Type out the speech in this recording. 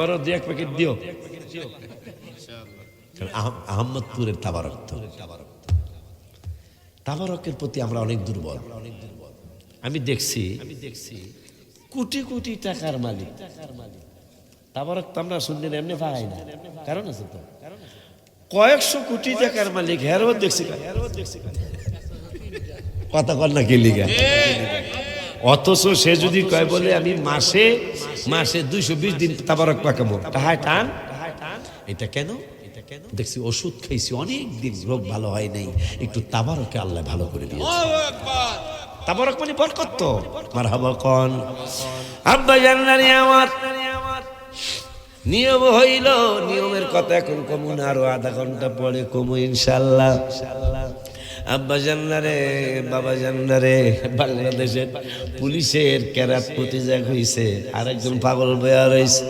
বড় দিয়ে এক প্যাকেট দিও। আহমদপুরের তাবারক, তাবারকের প্রতি আমরা অনেক দুর্বল। আমি দেখছি কোটি কোটি টাকার মালিক তাবারক তো আমরা শুনলেন এমনি পাই না, কারণ আছে তো। কয়েকশো কোটি টাকার মালিক হেরও দেখছি, কথা কর না কি লিগা। অথচ সে যদি কয় বলে আমি মাসে 220 দিন তাবারক পাকাবো, তাহাই টান। এটা কেন? দেখছি ওষুধ খাইছি অনেক দিন, রোগ ভালো হয় নাই, একটু তাবারকে আল্লাহ ভালো করে দিয়েছে। তাবারক মানে বরকত তো। মারহাবা কোন আব্বা জান্নানি আমার নিয়ম হইল, নিয়মের কথা এখন কমু না, আরো আধা ঘন্টা পরে কমু ইনশাআল্লাহ। আব্বা জান্নারে, বাবা জান্নারে, বাংলাদেশের পুলিশের ক্যারাত প্রতিযোগ হইছে, আরেকজন পাগল বয়া রয়েছে।